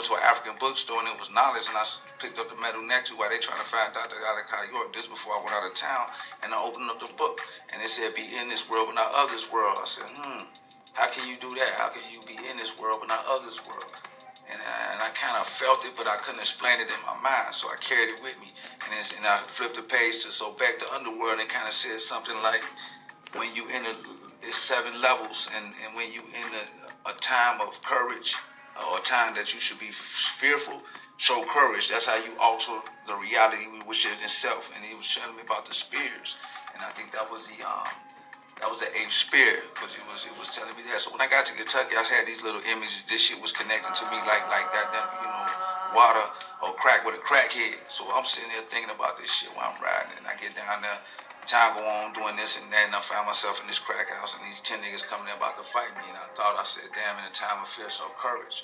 went to an African bookstore and it was knowledge, and I picked up the Metal Nectar while they trying to find out that out of York. This before I went out of town, and I opened up the book, and it said, "Be in this world, but not of this world." I said, how can you do that? How can you be in this world, but not of this world? And I kind of felt it, but I couldn't explain it in my mind, so I carried it with me. And I flipped the page to back to Underworld, and it kind of said something like, when you in it's 7 levels, and when you in a time of courage, or a time that you should be fearful, show courage. That's how you alter the reality which is itself. And he was telling me about the spears, and I think that was the 8th spear, but it was telling me that. So when I got to Kentucky, I had these little images. This shit was connecting to me like that, water or crack with a crackhead. So I'm sitting there thinking about this shit while I'm riding, and I get down there. Time go on doing this and that, and I found myself in this crack house, and these 10 niggas coming there about to fight me, and I said, damn, in a time of fear, so courage.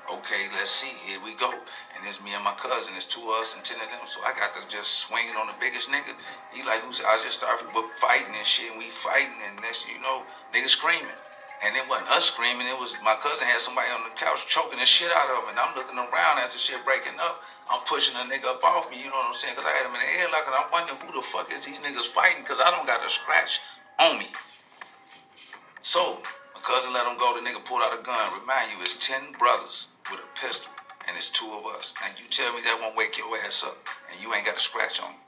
Okay, let's see, here we go. And it's me and my cousin, it's 2 of us and 10 of them, so I got to just swing it on the biggest nigga. He like, I just started fighting and shit, and we fighting, and next thing you know, niggas screaming. And it wasn't us screaming, it was my cousin had somebody on the couch choking the shit out of him, and I'm looking around after shit breaking up. I'm pushing a nigga up off me, you know what I'm saying? Because I had him in the headlock, and I'm wondering who the fuck is these niggas fighting, because I don't got a scratch on me. So, my cousin let him go, the nigga pulled out a gun. Remind you, it's 10 brothers with a pistol, and it's 2 of us. And you tell me that won't wake your ass up, and you ain't got a scratch on you.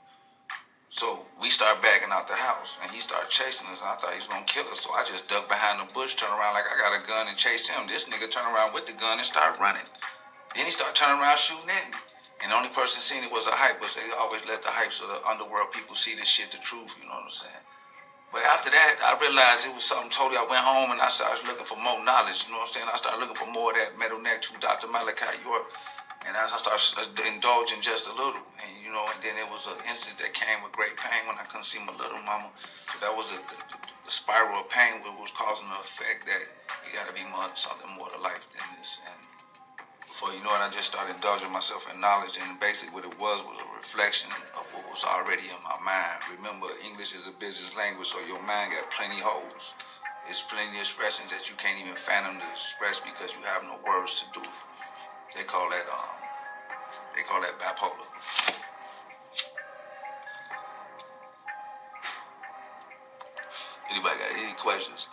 So we started backing out the house, and he started chasing us, and I thought he was going to kill us. So I just ducked behind the bush, turned around like I got a gun, and chased him. This nigga turned around with the gun and started running. Then he started turning around shooting at me. And the only person seen it was a hype, which they always let the hypes of the underworld people see this shit, the truth, you know what I'm saying? But after that, I realized it was something totally. I went home and I started looking for more knowledge, you know what I'm saying? I started looking for more of that Metal Neck to Dr. Malachi York. And I started indulging just a little. And, and then it was an incident that came with great pain when I couldn't see my little mama. So that was a spiral of pain that was causing the effect that you got to be something more to life than this. And before you know it, I just started indulging myself in knowledge. And basically what it was a reflection of what was already in my mind. Remember, English is a business language, so your mind got plenty holes. There's plenty of expressions that you can't even fathom to express because you have no words to do. They call that bipolar. Anybody got any questions?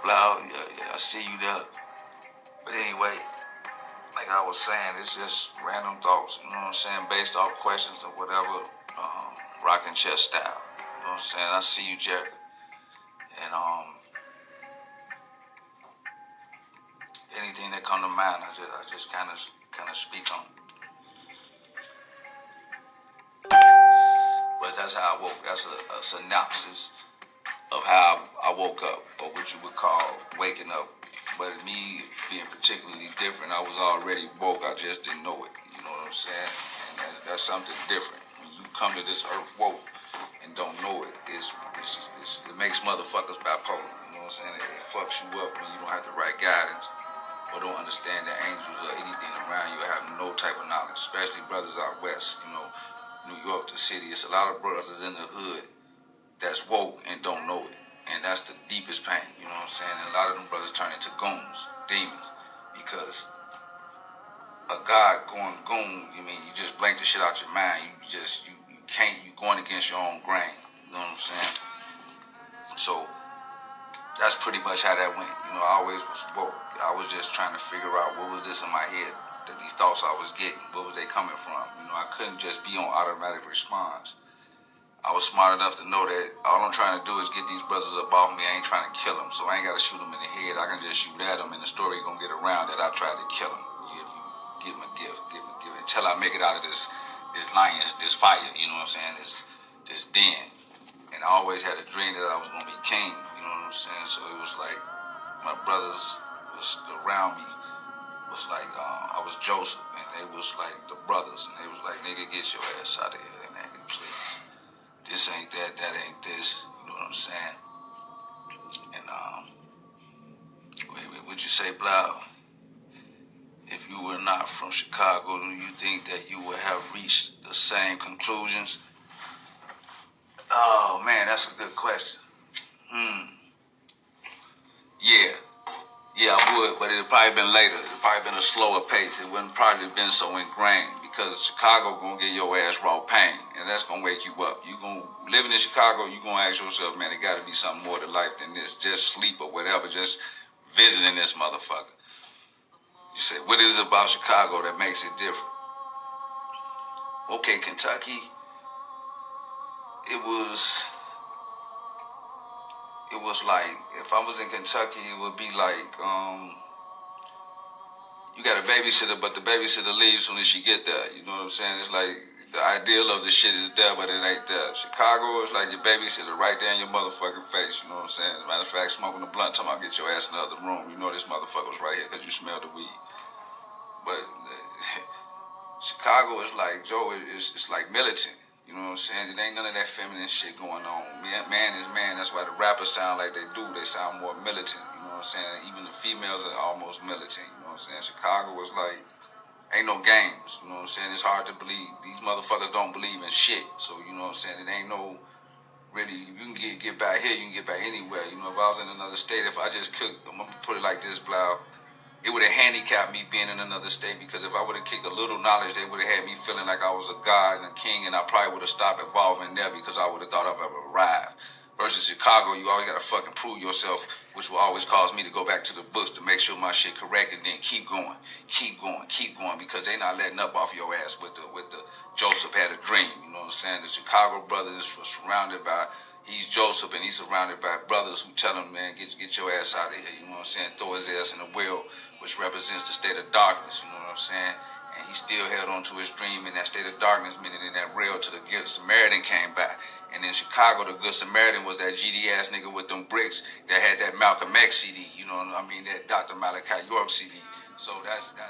Blah, yeah, I see you there. But anyway, like I was saying, it's just random thoughts, you know what I'm saying, based off questions or whatever, rockin' chess style, you know what I'm saying. I see you, Jerry. And anything that come to mind, I just kind of speak on. But that's how I woke. That's a synopsis of how I woke up, or what you would call waking up. But me being particularly different, I was already woke. I just didn't know it. You know what I'm saying? And that's something different. When you come to this earth woke and don't know it, it makes motherfuckers bipolar. You know what I'm saying? It fucks you up when you don't have the right guidance, or don't understand the angels or anything around you, or have no type of knowledge, especially brothers out west, New York, the city. It's a lot of brothers in the hood that's woke and don't know it. And that's the deepest pain, you know what I'm saying? And a lot of them brothers turn into goons, demons, because a God going goon, you just blank the shit out your mind. You going against your own grain, you know what I'm saying? So that's pretty much how that went. I always was woke. I was just trying to figure out what was this in my head, that these thoughts I was getting, what was they coming from? I couldn't just be on automatic response. I was smart enough to know that all I'm trying to do is get these brothers up off me. I ain't trying to kill them, so I ain't got to shoot them in the head. I can just shoot at them, and the story gonna get around that I tried to kill them. Give them a gift, until I make it out of this lion, this fire. You know what I'm saying? This den. And I always had a dream that I was gonna be king. You know what I'm saying? So it was like my brothers was around me. Was like I was Joseph, and they was like the brothers, and they was like, nigga, get your ass out of here, nigga, please. This ain't that ain't this, you know what I'm saying? And would you say, Blau, if you were not from Chicago, do you think that you would have reached the same conclusions? Oh man, that's a good question. Yeah. Yeah, I would, but it'd probably been later. It'd probably been a slower pace. It wouldn't probably been so ingrained because Chicago gonna give your ass raw pain, and that's gonna wake you up. You gonna living in Chicago, you gonna ask yourself, man, it got to be something more to life than this. Just sleep or whatever. Just visiting this motherfucker. You say, what is it about Chicago that makes it different? Okay, Kentucky. It was like if I was in Kentucky, it would be like you got a babysitter, but the babysitter leaves soon as she get there. You know what I'm saying? It's like the ideal of the shit is there, but it ain't there. Chicago is like your babysitter right there in your motherfucking face. You know what I'm saying? As a matter of fact, smoking a blunt, talking about get your ass in the other room. You know this motherfucker was right here because you smell the weed. But Chicago is like, Joe, it's like militant. You know what I'm saying? It ain't none of that feminine shit going on. Man is man. That's why the rappers sound like they do. They sound more militant. You know what I'm saying? Even the females are almost militant. You know what I'm saying? Chicago is like, ain't no games. You know what I'm saying? It's hard to believe. These motherfuckers don't believe in shit. So, you know what I'm saying? It ain't no, really, you can get back here, you can get back anywhere. You know, if I was in another state, if I just could, I'm going to put it like this, Blau, it would have handicapped me being in another state because if I would have kicked a little knowledge, they would have had me feeling like I was a god and a king, and I probably would have stopped evolving there because I would have thought I've ever arrived. Versus Chicago, you always got to fucking prove yourself, which will always cause me to go back to the books to make sure my shit correct and then keep going, because they not letting up off your ass with the Joseph had a dream. You know what I'm saying? The Chicago brothers were surrounded by. He's Joseph, and he's surrounded by brothers who tell him, man, get your ass out of here. You know what I'm saying? Throw his ass in the well, which represents the state of darkness. You know what I'm saying? And he still held on to his dream in that state of darkness, meaning in that rail till the Good Samaritan came back. And in Chicago, the Good Samaritan was that GD ass nigga with them bricks that had that Malcolm X CD. You know what I mean? That Dr. Malachi York CD. So that's that.